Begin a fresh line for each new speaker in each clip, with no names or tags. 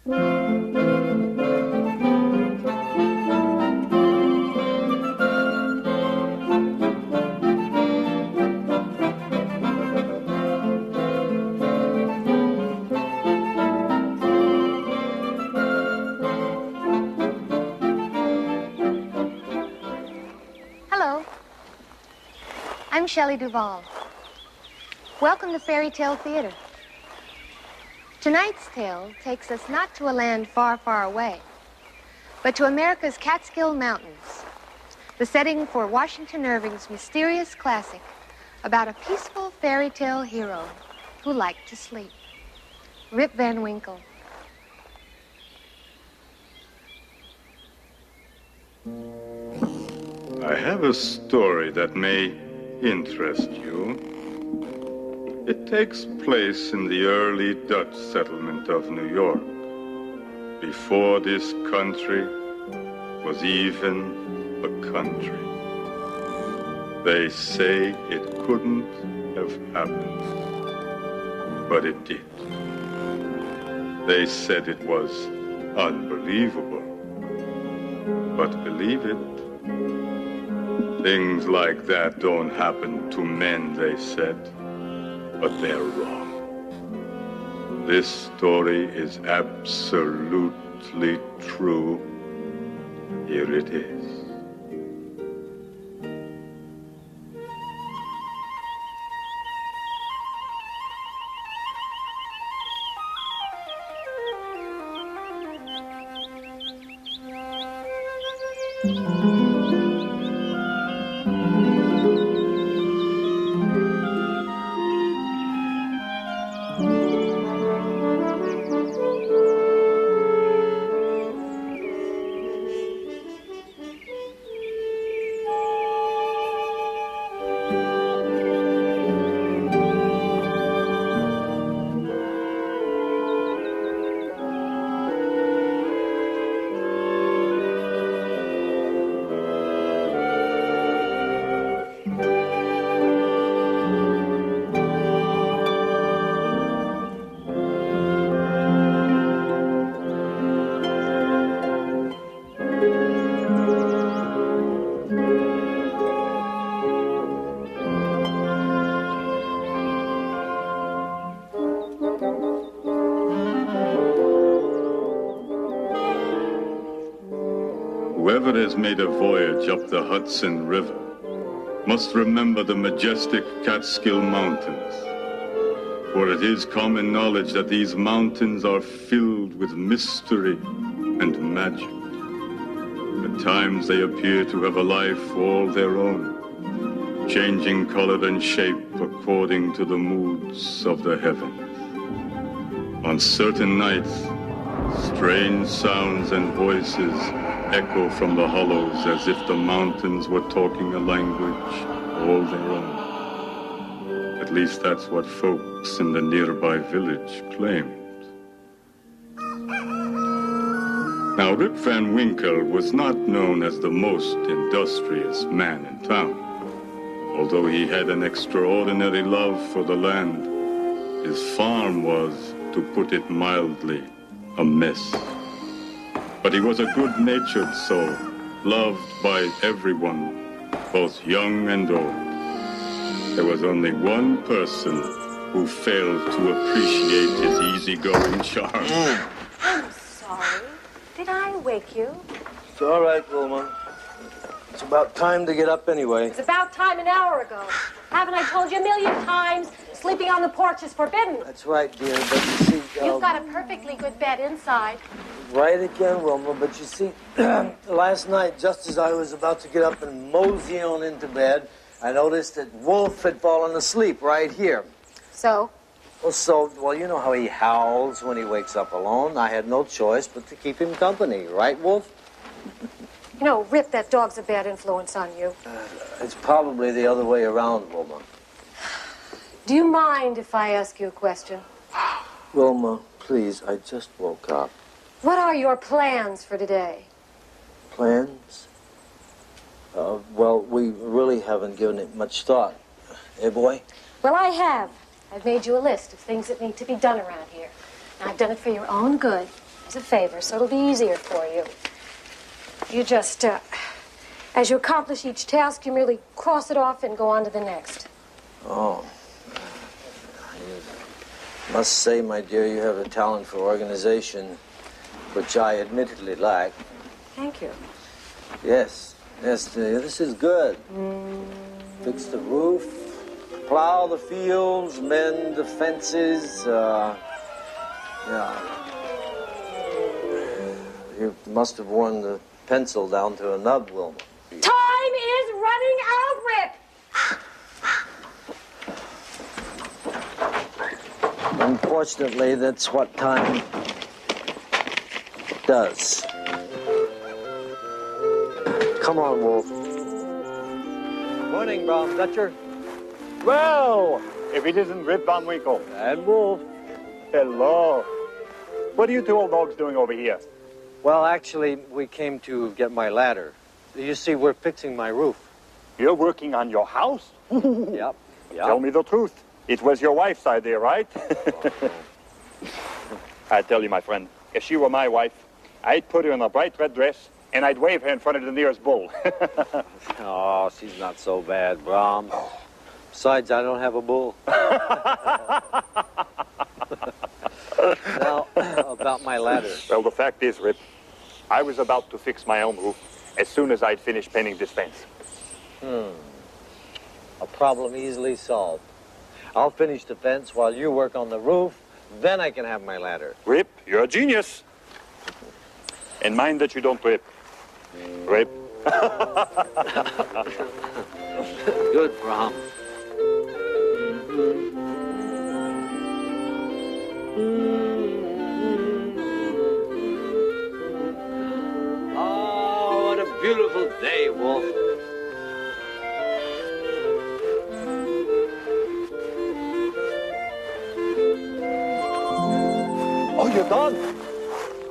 Hello. I'm Shelley Duvall. Welcome to Fairy Tale Theater. Tonight's tale takes us not to a land far, far away, but to America's Catskill Mountains, the setting for Washington Irving's mysterious classic about a peaceful fairy tale hero who liked to sleep, Rip Van Winkle.
I have a story that may interest you. It takes place in the early Dutch settlement of New York, before this country was even a country. They say it couldn't have happened, but it did. They said it was unbelievable, but believe it. Things like that don't happen to men, they said, but they're wrong. This story is absolutely true. Here it is. Whoever has made a voyage up the Hudson River must remember the majestic Catskill Mountains, for it is common knowledge that these mountains are filled with mystery and magic. At times they appear to have a life all their own, changing color and shape according to the moods of the heavens. On certain nights, strange sounds and voices echo from the hollows as if the mountains were talking a language all their own. At least that's what folks in the nearby village claimed. Now, Rip Van Winkle was not known as the most industrious man in town. Although he had an extraordinary love for the land, his farm was, to put it mildly, a mess. But he was a good-natured soul, loved by everyone, both young and old. There was only one person who failed to appreciate his easygoing charm.
I'm sorry. Did I wake you?
It's all right, Wilma. It's about time to get up anyway.
It's about time an hour ago. Haven't I told you a million times? Sleeping on the porch is forbidden.
That's right, dear, but you see...
You've got a perfectly good bed inside.
Right again, Wilma, but you see, last night, just as I was about to get up and mosey on into bed, I noticed that Wolf had fallen asleep right here.
So?
Well, you know how he howls when he wakes up alone. I had no choice but to keep him company, right, Wolf?
You know, Rip, that dog's a bad influence on you.
It's probably the other way around, Wilma.
Do you mind if I ask you a question?
Wilma, please, I just woke up.
What are your plans for today?
Plans? Well, we really haven't given it much thought. Eh, boy?
Well, I have. I've made you a list of things that need to be done around here. And I've done it for your own good. as a favor, so it'll be easier for you. You just, as you accomplish each task, you merely cross it off and go on to the next.
Oh. I must say, my dear, you have a talent for organization, which I admittedly lack.
Thank you.
Yes, this is good. Fix the roof, plow the fields, mend the fences, yeah. You must have worn the pencil down to a nub, Wilma.
Time is running out, Rip!
Unfortunately, that's what time does. Come on, Wolf.
Morning, Brown Dutcher. Well, if it isn't Rip Van Winkle.
And Wolf.
Hello. What are you two old dogs doing over here?
Well, actually, we came to get my ladder. You see, we're fixing my roof.
You're working on your house?
Yep.
Tell me the truth. It was your wife's idea, right? I tell you, my friend, if she were my wife, I'd put her in a bright red dress, and I'd wave her in front of the nearest bull.
Oh, she's not so bad, Brom. Besides, I don't have a bull. Now, about my ladder.
Well, the fact is, Rip, I was about to fix my own roof as soon as I'd finished painting this fence.
A problem easily solved. I'll finish the fence while you work on the roof, then I can have my ladder.
Rip, you're a genius. And mind that you don't rip. Rip.
Good, Brom. Oh, what a beautiful day, Wolf.
Oh, you're done?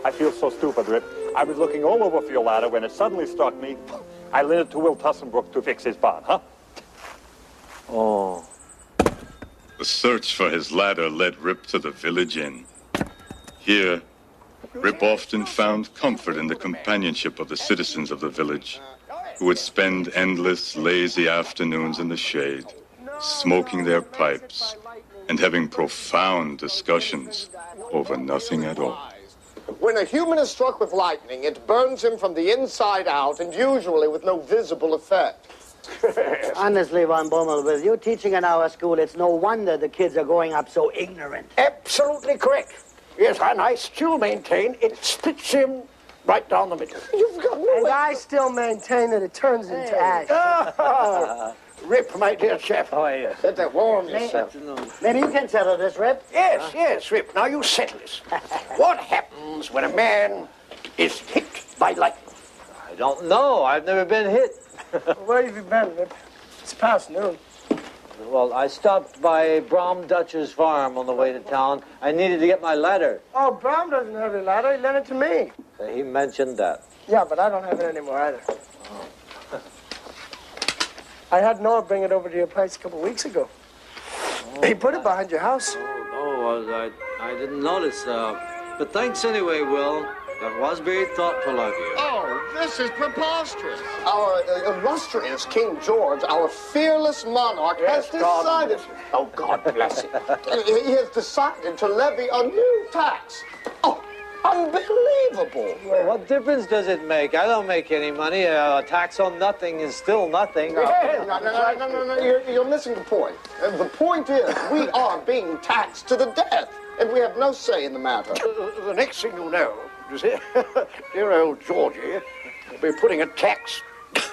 I feel so stupid, Rip. I was looking all over for your ladder when it suddenly struck me. I lent it to Will Tussenbrook to fix his barn, huh?
Oh.
The search for his ladder led Rip to the village inn. Here, Rip often found comfort in the companionship of the citizens of the village, who would spend endless, lazy afternoons in the shade, smoking their pipes and having profound discussions over nothing at all.
When a human is struck with lightning, it burns him from the inside out, and usually with no visible effect.
Honestly, Von Bommel, with you teaching in our school, it's no wonder the kids are growing up so ignorant.
Absolutely correct. Yes, and I still maintain it splits him right down the middle.
You've got no
And I still maintain that it turns into ash.
Ah, Rip, my dear chap.
How are you?
Better warm yourself.
Maybe you can settle this, Rip.
Yes, Rip. Now you settle this. What happens when a man is hit by lightning?
I don't know. I've never been hit.
Where have you been, Rip? It's past noon.
Well, I stopped by Brom Dutcher's farm on the way to town. I needed to get my ladder.
Oh, Brom doesn't have a ladder. He lent it to me.
He mentioned that.
Yeah, but I don't have it anymore either. I had Noah bring it over to your place a couple of weeks ago. He put it behind your house.
I didn't notice. But thanks anyway, Will. That was very thoughtful of you.
Oh, this is preposterous. Our illustrious King George, our fearless monarch, has decided... Oh, God bless him. He has decided to levy a new tax. Oh, unbelievable.
Well, what difference does it make? I don't make any money. A tax on nothing is still nothing.
No, you're missing the point. The point is, we are being taxed to the death, and we have no say in the matter.
The next thing you know, you see, dear old Georgie will be putting a tax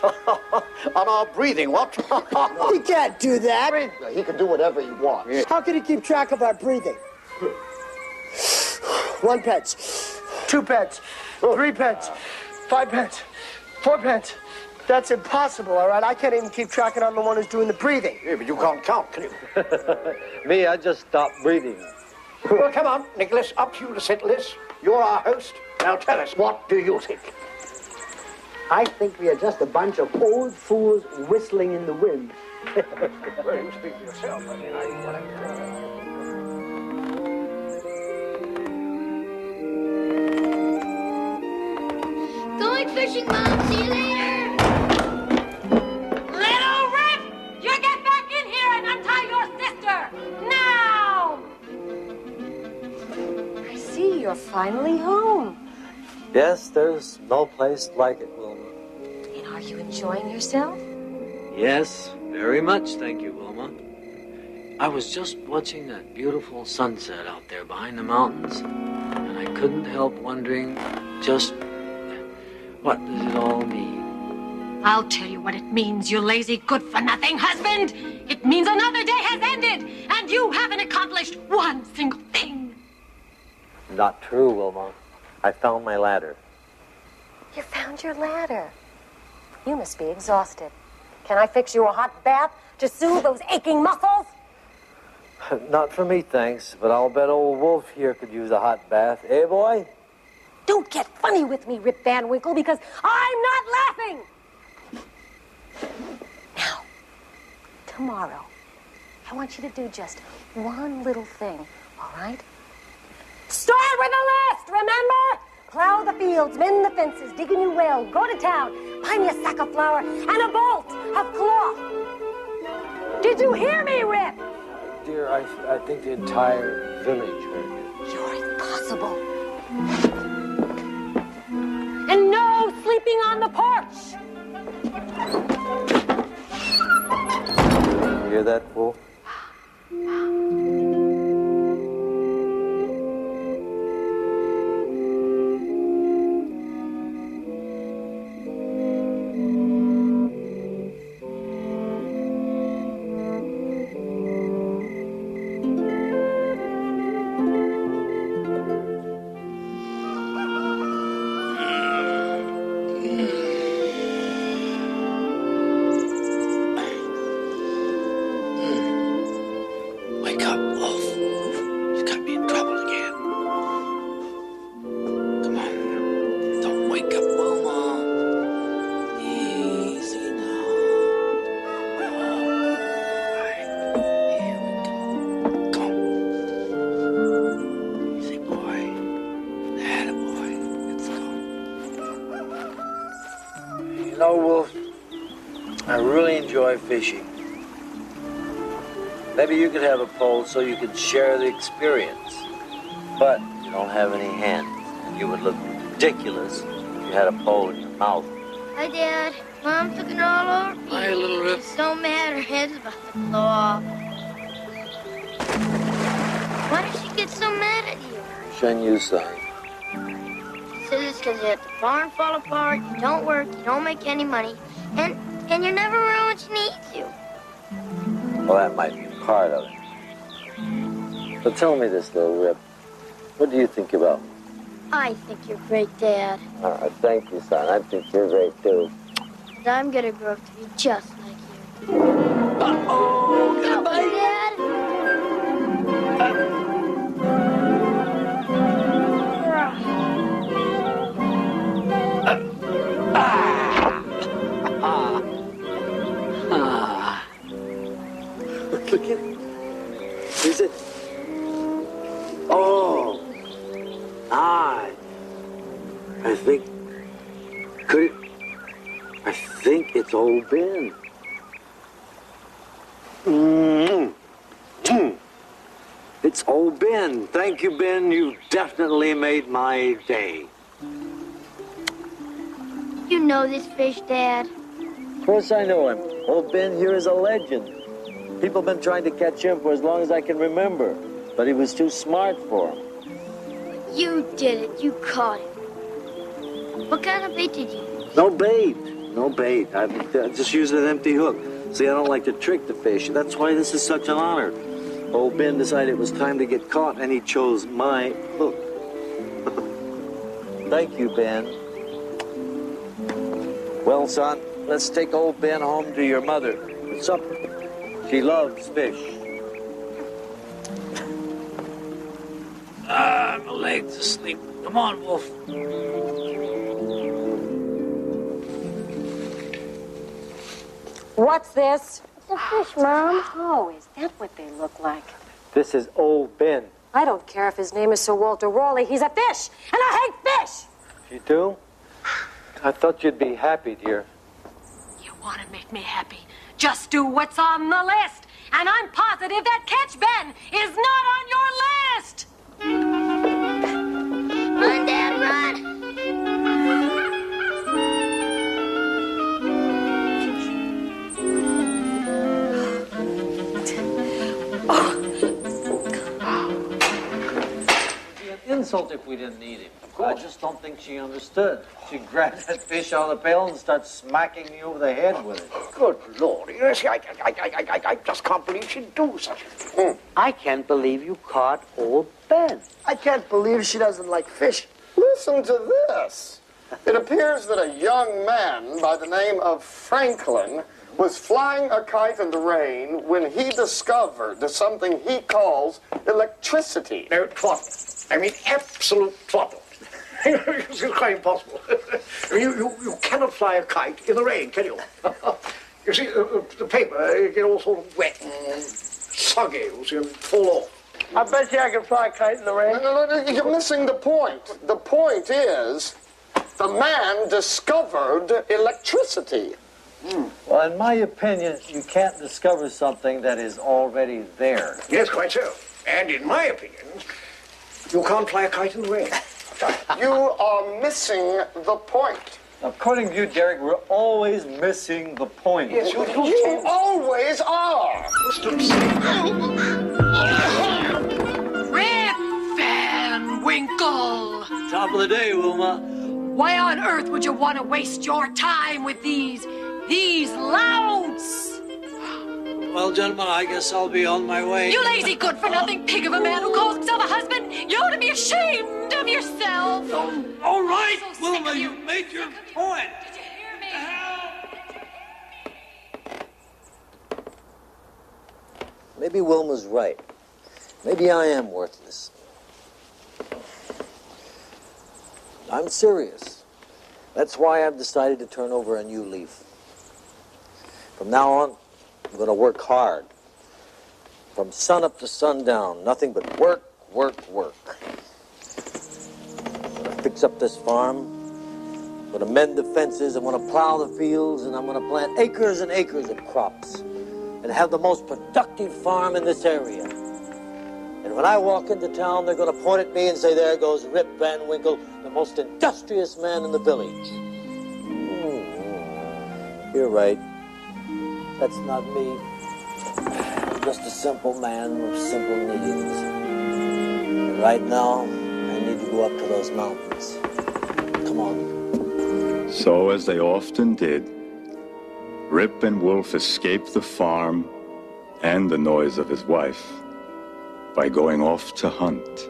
on our breathing, what?
He can't do that.
He can do whatever he wants.
How can he keep track of our breathing? 1 pence, 2 pence, 3 pence, 5 pence, 4 pence. That's impossible, all right? I can't even keep track of I'm the one who's doing the breathing.
Yeah, but you can't count, can you?
Me, I just stopped breathing.
Well, come on, Nicholas, up to you to settle this. You're our host. Now tell us, what do you think?
I think we are just a bunch of old fools whistling in the wind.
Well, you speak for yourself. I mean,
fishing, Mom. See you later.
Little Rip! You get back in here and untie your sister! Now! I see you're finally home.
Yes, there's no place like it, Wilma.
And are you enjoying yourself?
Yes, very much, thank you, Wilma. I was just watching that beautiful sunset out there behind the mountains, and I couldn't help wondering just what does it all mean?
I'll tell you what it means, you lazy good-for-nothing husband! It means another day has ended, and you haven't accomplished one single thing.
Not true, Wilma. I found my ladder.
You found your ladder. You must be exhausted. Can I fix you a hot bath to soothe those aching muscles?
Not for me, thanks, but I'll bet old Wolf here could use a hot bath. Eh, boy?
Don't get funny with me, Rip Van Winkle, because I'm not laughing! Now, tomorrow, I want you to do just one little thing, all right? Start with a list, remember? Plow the fields, mend the fences, dig a new well, go to town, buy me a sack of flour and a bolt of cloth. Did you hear me, Rip?
Dear, I think the entire village heard you.
You're impossible. And no sleeping on the porch.
You hear that, Wolf?
Wake up, Wolf. You got me in trouble again. Come on. Don't wake up, Wilma. Easy now. All right. Here we go. Come on. Easy, boy. Atta boy. Let's go.
You know, Wolf, I really enjoy fishing. Maybe you could have a pole so you could share the experience. But you don't have any hands, and you would look ridiculous if you had a pole in your mouth.
Hi, Dad. Mom's looking all over me.
Hi, little Rip.
She's so mad her head's about to blow off. Why does she get so mad at you?
Shen Yu, son.
She says it's because you let the barn fall apart, you don't work, you don't make any money, and you're never around when she needs you.
Well, that might be part of it. But tell me this, little Rip. What do you think about me?
I think you're great, Dad.
Thank you, son. I think you're great, too.
And I'm gonna grow up to be just like you.
Uh-oh, got a bite.
Dad?
Look at it. Is it? Oh. I think. Could it? I think it's old Ben. It's old Ben. Thank you, Ben. You've definitely made my day.
You know this fish, Dad.
Of course I know him. Old Ben here is a legend. People have been trying to catch him for as long as I can remember, but he was too smart for him.
You did it. You caught him. What kind of bait did you use?
No bait. No bait. I just used an empty hook. See, I don't like to trick the fish. That's why this is such an honor. Old Ben decided it was time to get caught, and he chose my hook. Thank you, Ben. Well, son, let's take old Ben home to your mother for supper. She loves fish.
My leg's asleep. Come on, Wolf.
What's this?
It's a fish, Mom.
Oh, is that what they look like?
This is old Ben.
I don't care if his name is Sir Walter Raleigh. He's a fish, and I hate fish!
You do? I thought you'd be happy, dear.
You want to make me happy? Just do what's on the list. And I'm positive that Catch Ben is not on your list.
Run, Dad, run.
Insult if we didn't need him. I just don't think she understood. She grabbed that fish out of the pail and started smacking me over the head with it.
Good Lord. You see, I just can't believe she'd do such a thing.
I can't believe you caught old Ben.
I can't believe she doesn't like fish.
Listen to this. It appears that a young man by the name of Franklin was flying a kite in the rain when he discovered something he calls electricity.
No, twaddle. I mean, absolute twaddle. It's quite impossible. You cannot fly a kite in the rain, can you? You see, the paper get all sort of wet and soggy, you see, and fall off.
I bet you I can fly a kite in the rain.
No, you're missing the point. The point is, the man discovered electricity.
Well, in my opinion, you can't discover something that is already there.
Yes, quite so. And in my opinion, you can't fly a kite in the rain.
You are missing the point.
According to you, Derek, we're always missing the point.
Yes, you
always are.
Rip Van Winkle.
Top of the day, Wilma.
Why on earth would you want to waste your time with these louts?
Well, gentlemen, I guess I'll be on my way.
You lazy good-for-nothing pig of a man who calls himself a husband! You ought to be ashamed of yourself!
All right,
So sick
Wilma,
of
you made your point.
Did you hear me?
Maybe Wilma's right. Maybe I am worthless. I'm serious. That's why I've decided to turn over a new leaf. From now on, I'm going to work hard. From sun up to sundown, nothing but work, work, work. I'm going to fix up this farm. I'm going to mend the fences. I'm going to plow the fields. And I'm going to plant acres and acres of crops. And have the most productive farm in this area. And when I walk into town, they're going to point at me and say, there goes Rip Van Winkle, the most industrious man in the village. You're right. That's not me. I'm just a simple man with simple needs. And right now, I need to go up to those mountains. Come on.
So, as they often did, Rip and Wolf escaped the farm and the noise of his wife by going off to hunt.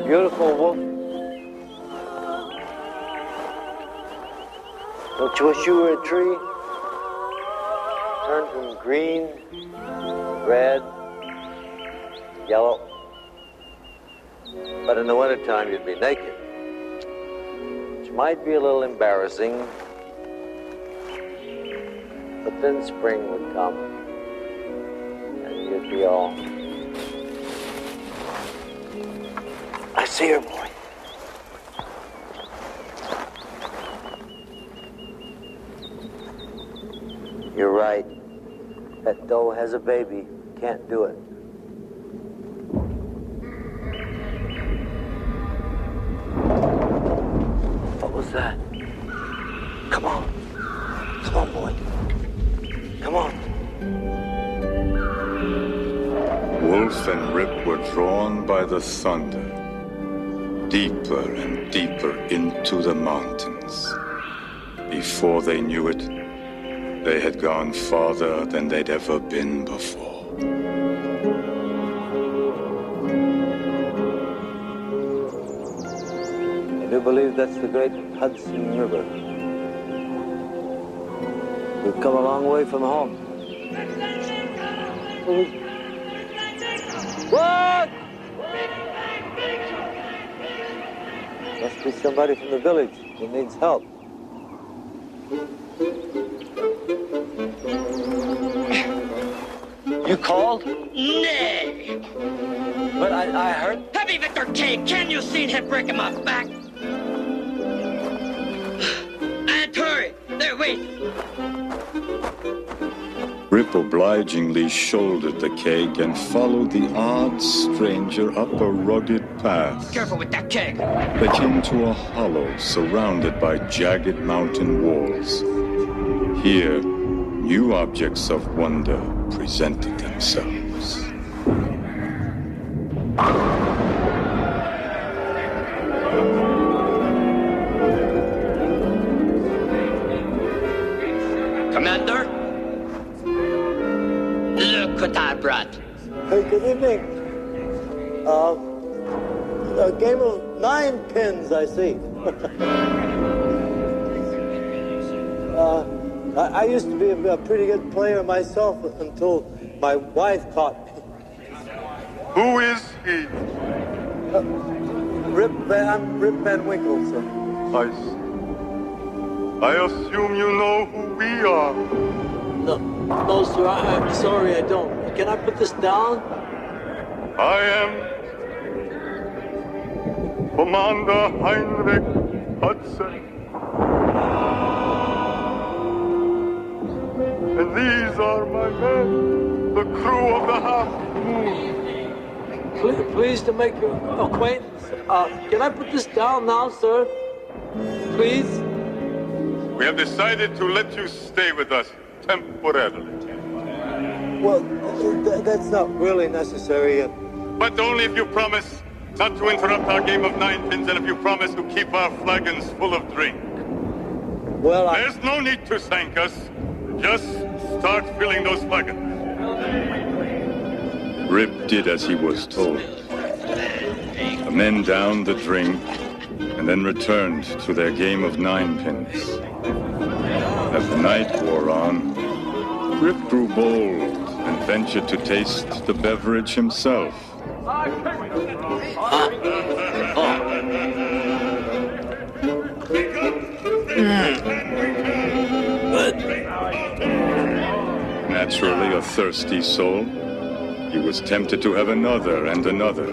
Beautiful wolf. Don't you wish you were a tree? Turn from green, red, yellow. But in the wintertime, you'd be naked. Which might be a little embarrassing. But then spring would come. And you'd be all... I see her, boy. You're right. That doe has a baby. Can't do it. What was that? Come on. Come on, boy. Come on.
Wolf and Rip were drawn by the thunder, deeper and deeper into the mountains. Before they knew it, they had gone farther than they'd ever been before.
believe that's the great Hudson River. We've come a long way from home. What? Must be somebody from the village who needs help. You called?
Nay.
But I heard...
Heavy Victor K, can you see him breaking my back? And hurry, they're waiting.
Rip obligingly shouldered the keg and followed the odd stranger up a rugged path.
Careful with that keg.
They came to a hollow surrounded by jagged mountain walls. Here, new objects of wonder presented themselves.
Commander? Look what I brought.
Hey, good evening. A game of ninepins, I see. I used to be a pretty good player myself until my wife caught me.
Who is he?
I'm Rip Van Winkle, sir.
I assume you know who we are.
No, sir, I'm sorry, I don't. Can I put this down?
I am Commander Heinrich Hudson. And these are my men, the crew of the Half Moon.
Pleased to make your acquaintance. Can I put this down now, sir? Please?
We have decided to let you stay with us temporarily.
Well, that's not really necessary.
But only if you promise not to interrupt our game of ninepins and if you promise to keep our flagons full of drink.
Well,
There's no need to thank us. Just start filling those flagons. Rip did as he was told. The men downed the drink and then returned to their game of ninepins. As the night wore on, Rip grew bold and ventured to taste the beverage himself. Naturally a thirsty soul, he was tempted to have another and another.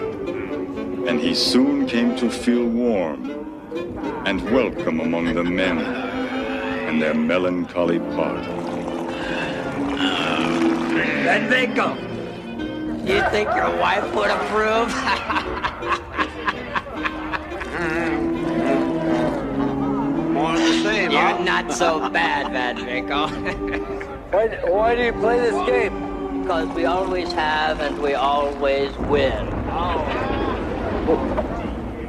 And he soon came to feel warm and welcome among the men and their melancholy party.
Van Winkle, you think your wife would approve?
more of the same,
You're not so bad, Van Winkle.
Why do you play this game?
Because we always have and we always win.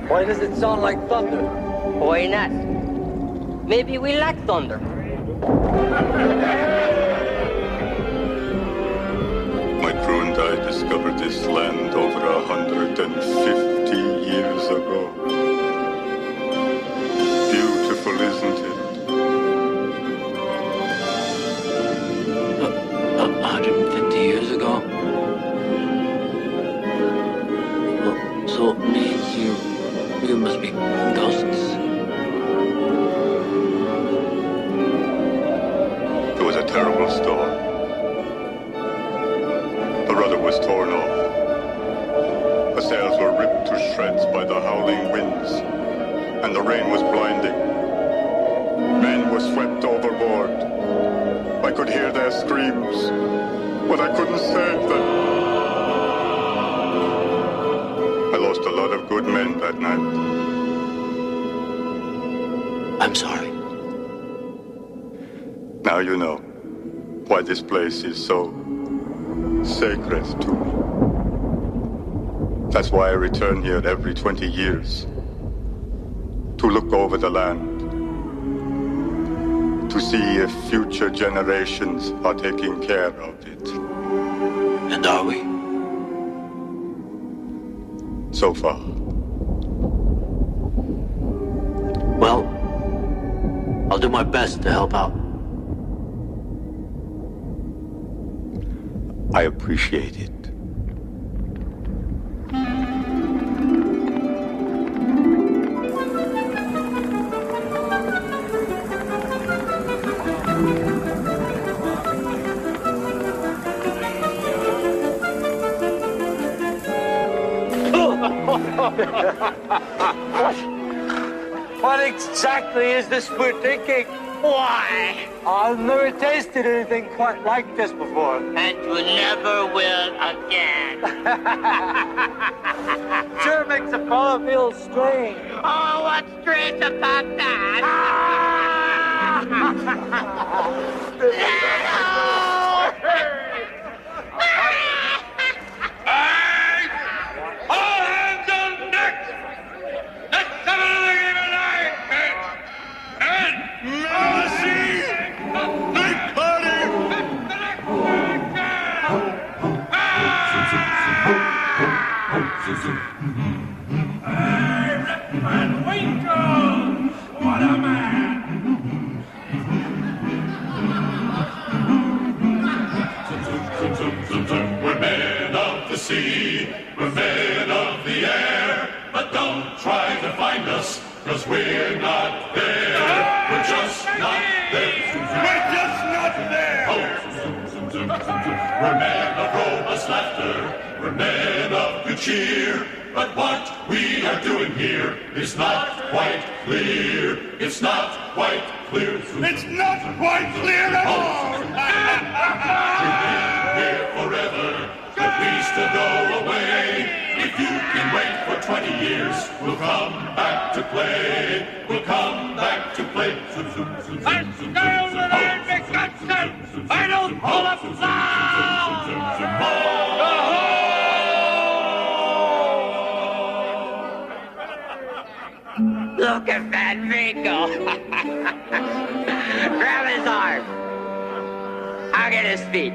Why does it sound like thunder?
Why not? Maybe we like thunder.
My crew and I discovered this land over 150 years ago. Beautiful, isn't it?
150 years ago? So it means you must be ghosts.
It was a terrible storm. The rudder was torn off. The sails were ripped to shreds by the howling winds, and the rain was blinding. Men were swept overboard. I could hear their screams, but I couldn't save them. I lost a lot of good men that night.
I'm sorry.
Now you know why this place is so sacred to me. That's why I return here every 20 years. To look over the land. To see if future generations are taking care of it.
And are we?
So far.
I'll do my best to help out.
I appreciate it.
What exactly is this we're thinking?
Why?
I've never tasted anything quite like this before.
And you never will again.
Sure makes a fella feel strange.
Oh, what's strange about that?
All hands on deck! Let's have another game of ninepins! And mercy! Night party! Hey, Ripman Winkle! What a man! We're men of the sea, we're men of the air, but don't try to find us, 'cause we're not there. We're just not there. We're just not there. We're men of robust laughter, we're men of good cheer, but what we are doing here is not quite clear. It's not quite clear. It's not quite clear at all. We've been here forever, but we still go away. If you can wait for 20 years, we'll come back to play. We'll come back to play. I stay over there and make that sense. I don't pull up
Look at that Winkle. Grab his arm. I'll get his feet.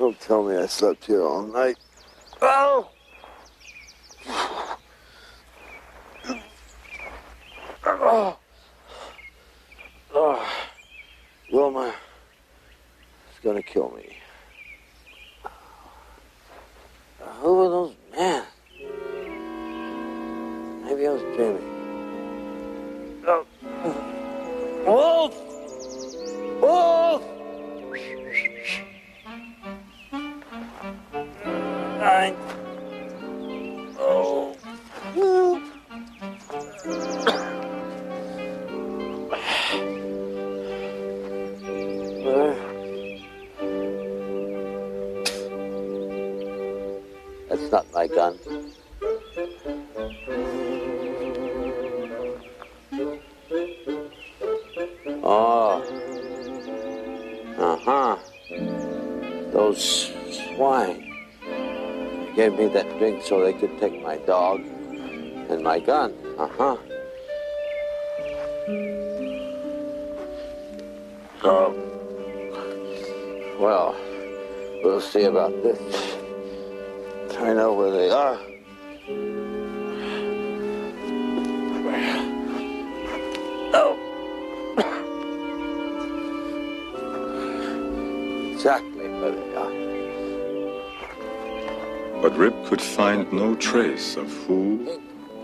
Don't tell me I slept here all night. Oh! Oh! Oh! Wilma, it's gonna kill me. Who were those men? Maybe I was dreaming. Oh. Wolf! Wolf! Nine. Oh. Wolf. That's not my gun. Oh. Uh-huh. Those swine. They gave me that drink so they could take my dog and my gun. Uh-huh. Oh. Well, we'll see about this. I know where they are. Oh. Exactly where they are.
But Rip could find no trace of who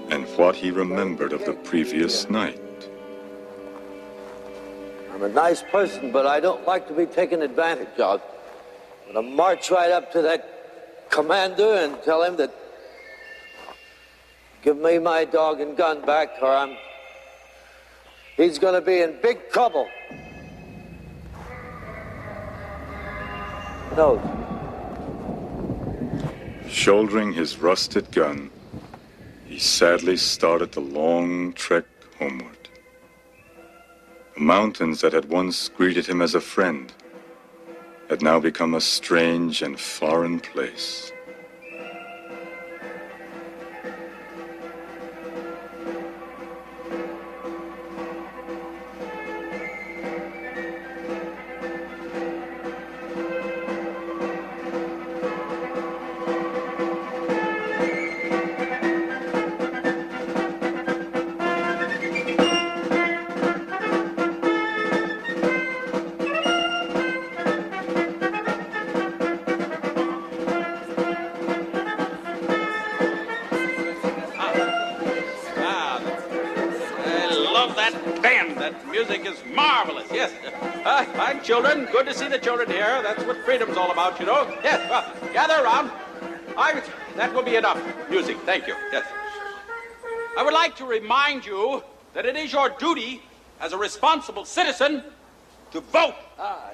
and what he remembered of the previous night.
I'm a nice person, but I don't like to be taken advantage of. I'm gonna march right up to that commander and tell him that give me my dog and gun back or he's gonna be in big trouble. No.
Shouldering his rusted gun, he sadly started the long trek homeward. The mountains that had once greeted him as a friend had now become a strange and foreign place.
Children, good to see the children here. That's what freedom's all about, you know. Yes, well, gather around. That will be enough music, thank you. Yes. I would like to remind you that it is your duty as a responsible citizen to vote.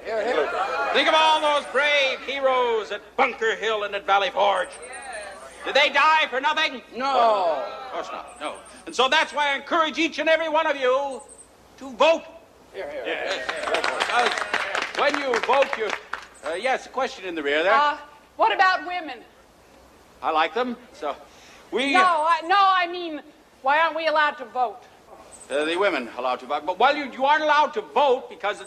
Here, here.
Think of all those brave heroes at Bunker Hill and at Valley Forge. Did they die for nothing?
No.
Of course not, no. And so that's why I encourage each and every one of you to vote.
Here, here.
Yes. When you vote, you... yes, a question in the rear there.
What about women?
I like them, so we...
No, I mean, why aren't we allowed to vote?
The women allowed to vote. But, well, you aren't allowed to vote because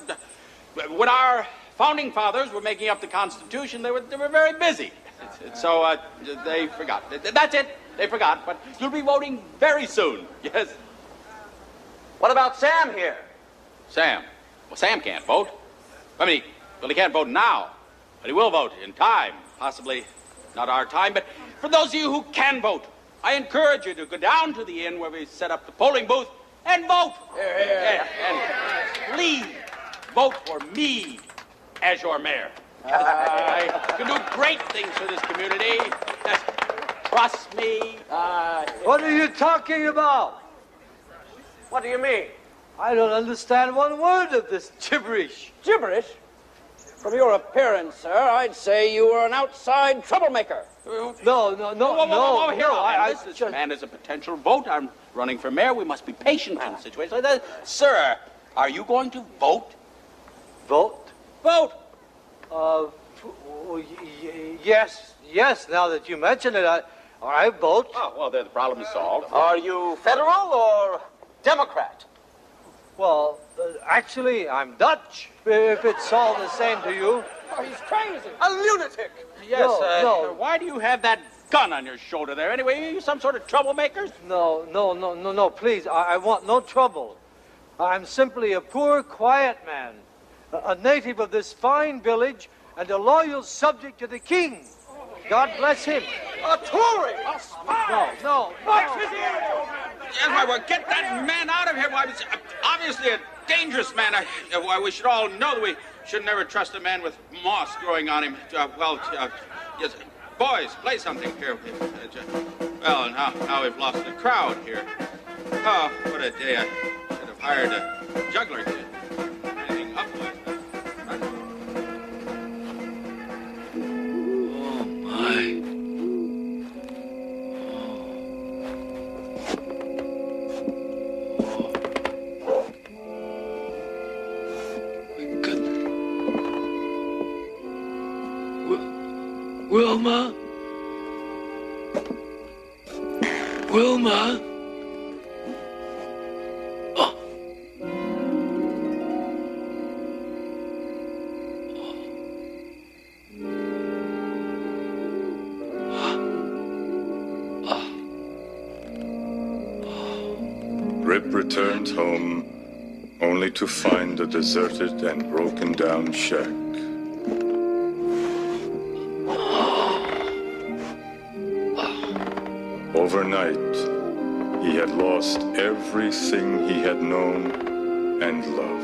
when our founding fathers were making up the Constitution, they were very busy. So they forgot. That's it. They forgot. But you'll be voting very soon. Yes.
What about Sam here?
Sam? Well, Sam can't vote. I mean, he can't vote now. But he will vote in time. Possibly not our time. But for those of you who can vote, I encourage you to go down to the inn where we set up the polling booth and vote.
Here.
And please vote for me as your mayor. I can do great things for this community. Just trust me.
What are you talking about?
What do you mean?
I don't understand one word of this gibberish.
Gibberish? From your appearance, sir, I'd say you were an outside troublemaker.
No.
This man is a potential vote. I'm running for mayor. We must be patient in a situation like that. Sir, are you going to vote?
Vote?
Vote.
Yes, now that you mention it, I vote.
Oh, well, the problem is solved.
Are you federal or Democrat?
Well, actually, I'm Dutch, if it's all the same to you.
Oh, he's crazy.
A lunatic.
Yes,
No.
Why do you have that gun on your shoulder there? Anyway, are you some sort of troublemakers?
No, please. I want no trouble. I'm simply a poor, quiet man, a native of this fine village, and a loyal subject to the king. God bless him.
A Tory.
A spy.
No.
Yes, well, get that man out of here. Why, he's obviously a dangerous man. Why, we should all know that we should never trust a man with moss growing on him. Yes, boys, play something here. Well, now we've lost the crowd here. Oh, what a day. I should have hired a juggler to anything up like that.
Oh, my. Wilma? Wilma? Oh.
Rip returns home only to find a deserted and broken down shack. Overnight, he had lost everything he had known and loved.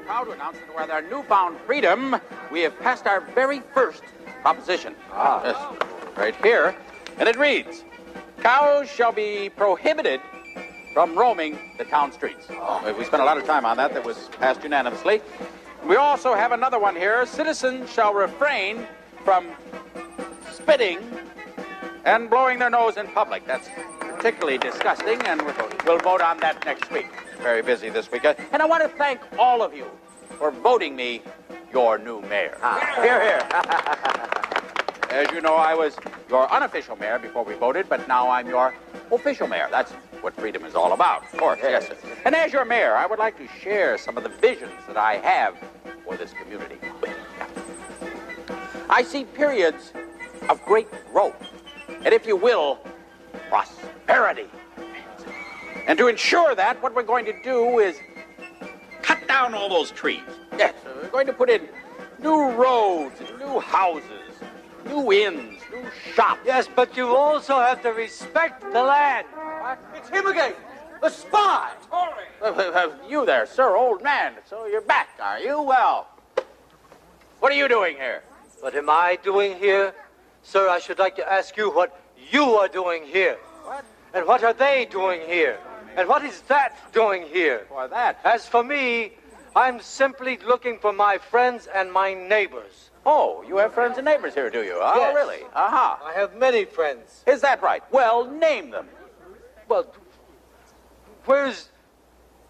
Proud to announce that with our newfound freedom, we have passed our very first proposition. Yes, right here. And it reads, cows shall be prohibited from roaming the town streets. We spent a lot of time on that. That was passed unanimously. We also have another one here. Citizens shall refrain from spitting and blowing their nose in public. That's particularly disgusting, and we'll vote on that next week. Very busy this weekend. And I want to thank all of you for voting me your new mayor.
Hear, hear.
As you know, I was your unofficial mayor before we voted, but now I'm your official mayor. That's what freedom is all about, of course. Yes. And as your mayor, I would like to share some of the visions that I have for this community. I see periods of great growth, and if you will, prosperity. And to ensure that, what we're going to do is cut down all those trees. Yes, we're going to put in new roads, and new houses, new inns, new shops.
Yes, but you also have to respect the land.
What?
It's him again. The spy.
You there, sir, old man. So you're back, are you? Well, what are you doing here?
What am I doing here? Sir, I should like to ask you what you are doing here.
What?
And what are they doing here? And what is that doing here?
Why, that?
As for me, I'm simply looking for my friends and my neighbors.
Oh, you have friends and neighbors here, do you? Oh,
Yes.
really? Uh-huh.
I have many friends.
Is that right? Well, name them.
Well, where's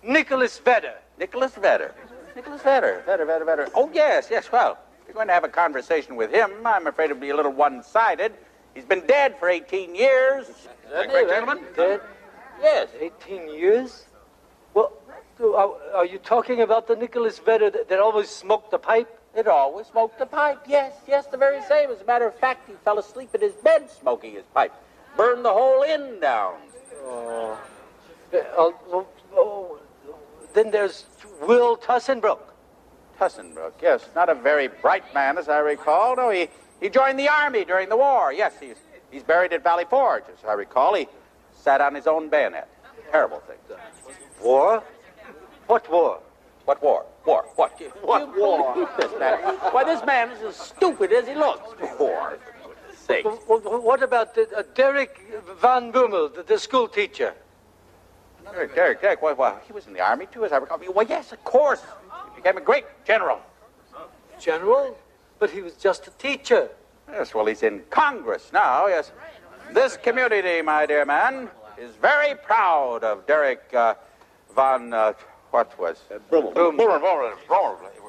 Nicholas Vedder?
Nicholas Vedder. Nicholas Vedder. Vedder. Oh, yes. Well, if you're going to have a conversation with him, I'm afraid it'll be a little one-sided. He's been dead for 18 years. Is that correct, gentlemen?
Dead?
Yes.
18 years? Well, are you talking about the Nicholas Vedder that always smoked the pipe?
It always smoked the pipe. Yes, the very same. As a matter of fact, he fell asleep in his bed smoking his pipe. Burned the whole inn down.
Then there's Will Tussenbrook.
Tussenbrook, yes. Not a very bright man, as I recall. No, he joined the army during the war. Yes, he's buried at Valley Forge, as I recall. He sat on his own bayonet. Terrible thing.
War? What war?
What war? What? What war? This man. Why, this man is as stupid as he looks. War. Sake.
What about Derek Van Boomel, the school teacher?
Derek. Well, he was in the army, too, as I recall. Well, yes, of course. He became a great general.
General? But he was just a teacher.
Yes, well, he's in Congress now, yes. This community, my dear man, is very proud of Derek what was?
Brummel.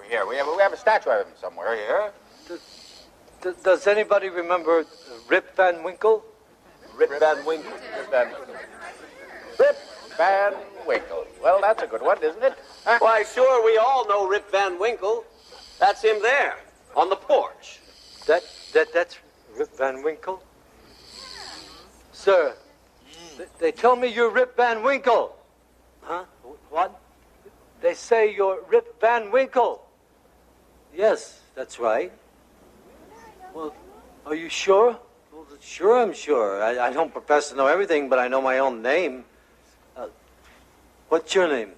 Here, we have a statue of him somewhere here.
Does anybody remember Rip Van Winkle?
Rip Van Winkle. Rip Van Winkle. Well, that's a good one, isn't it? Huh?
Why, sure, we all know Rip Van Winkle. That's him there, on the porch.
That's Rip Van Winkle? Sir, they tell me you're Rip Van Winkle. Huh? What? They say you're Rip Van Winkle. Yes, that's right. Well, are you sure? Well, sure, I'm sure. I don't profess to know everything, but I know my own name. What's your name?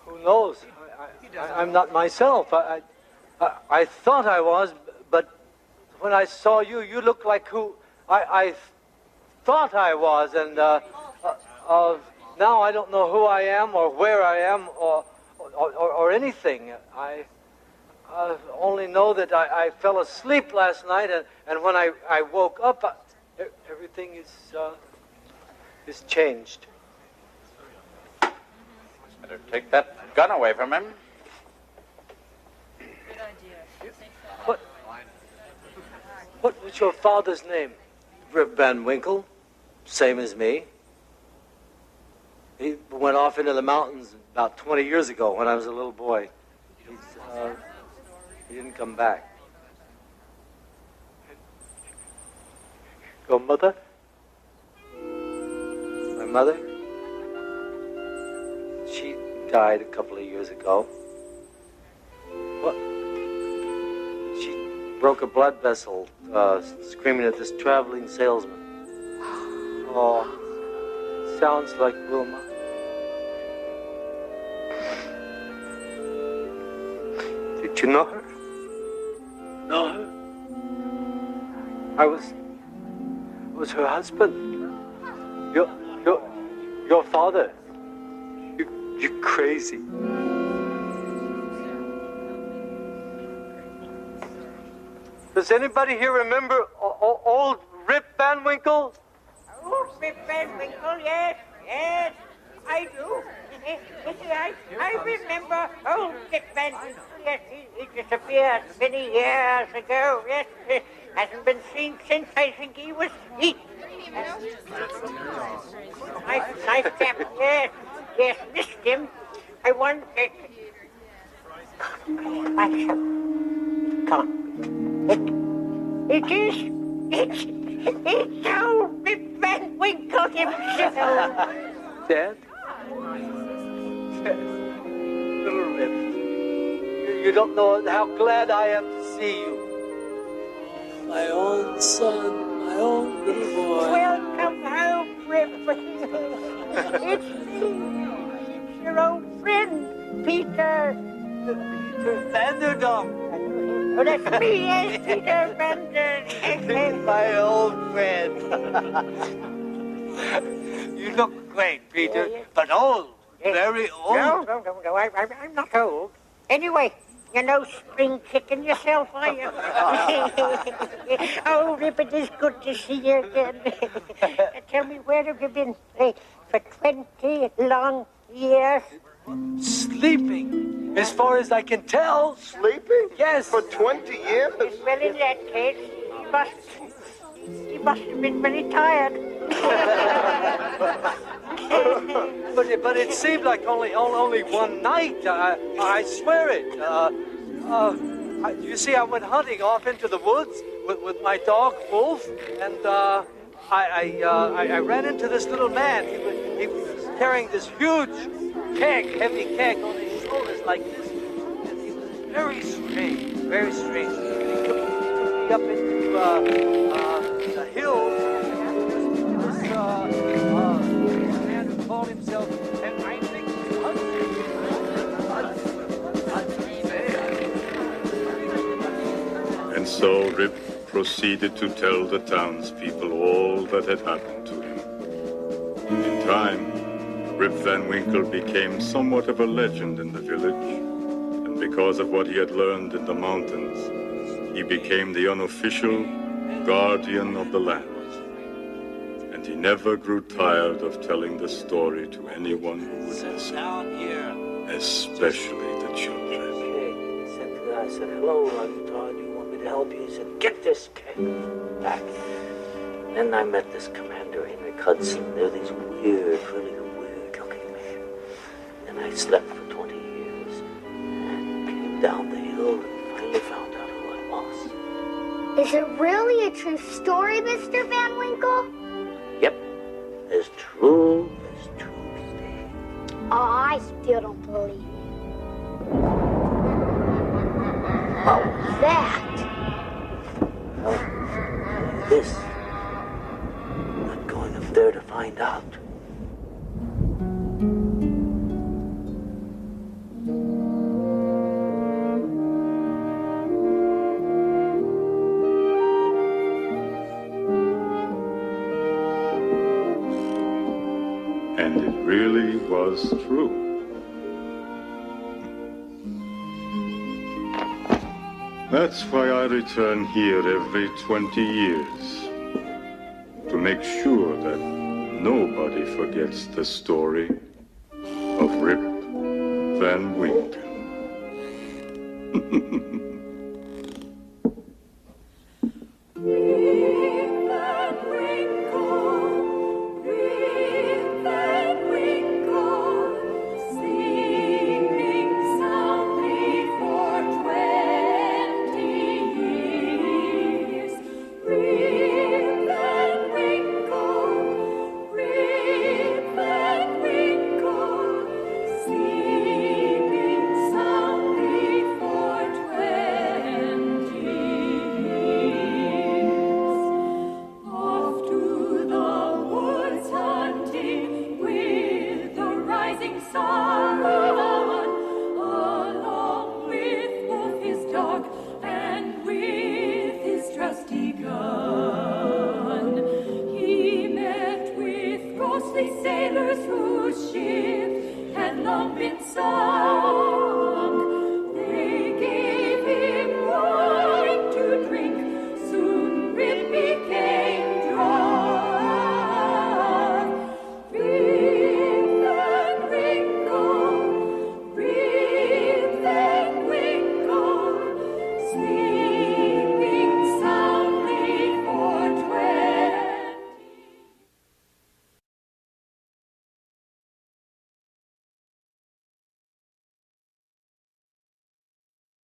Who knows? I'm not myself. I thought I was, but when I saw you, you looked like who I thought I was, and now I don't know who I am or where I am or anything. I only know that I fell asleep last night, and when I woke up, everything is changed.
Better take that gun away from him.
What was your father's name? Rip Van Winkle, same as me. He went off into the mountains about 20 years ago when I was a little boy. He didn't come back. Your mother? My mother? She died a couple of years ago. What? She broke a blood vessel, screaming at this traveling salesman. Oh, sounds like Wilma. Did you know her? Know her? I was her husband. Your father. You're crazy. Does anybody here remember old Rip Van Winkle?
Oh, Rip Van Winkle, yes, I do. I remember old Rip Van Winkle, yes, he disappeared many years ago, yes. Hasn't been seen since, I think he was eaten. Nice chap, yes, missed him. I wonder... Come on. It's old Rip Van Winkle himself.
Dad? Little Rip. You don't know how glad I am to see you. My own son, my own little boy.
Welcome home, Rip. It's me. It's your old friend, Peter.
Peter Vanderdonk.
Oh, that's me, yes, Peter Vanderdonk.
My old friend. You look great, Peter, but old. Very old.
No, I'm not old. Anyway, you're no spring chicken yourself, are you? Oh, Rip, it is good to see you again. Tell me, where have you been for 20 long years?
Sleeping, as far as I can tell.
Sleeping?
Yes.
For 20 years?
Well, in that case, he must have been very tired.
But it seemed like only one night. I swear it. You see, I went hunting off into the woods with my dog Wolf, and I ran into this little man. He was carrying this huge heavy keg on his shoulders like this, and he was very strange, very strange. He took me up into the hills. This man who called himself, and I think
And so Rip proceeded to tell the townspeople all that had happened to him. In time, Rip Van Winkle became somewhat of a legend in the village, and because of what he had learned in the mountains, he became the unofficial guardian of the land. And he never grew tired of telling the story to anyone who would listen, especially the children.
I said, hello, are you tired? Do you want me to help you? He said, get this keg back. Then I met this Commander Henry Hudson. They're these weird, really weird-looking men. And I slept for 20 years and came down the hill and finally found out who I was.
Is it really a true story, Mr. Van Winkle?
Yep, as true as Tuesday.
Oh, I still don't believe it. What was that?
Well, this. I'm going up there to find out.
And it really was true. That's why I return here every 20 years. To make sure that nobody forgets the story of Rip Van Winkle.
Sailors whose ship had long been sunk.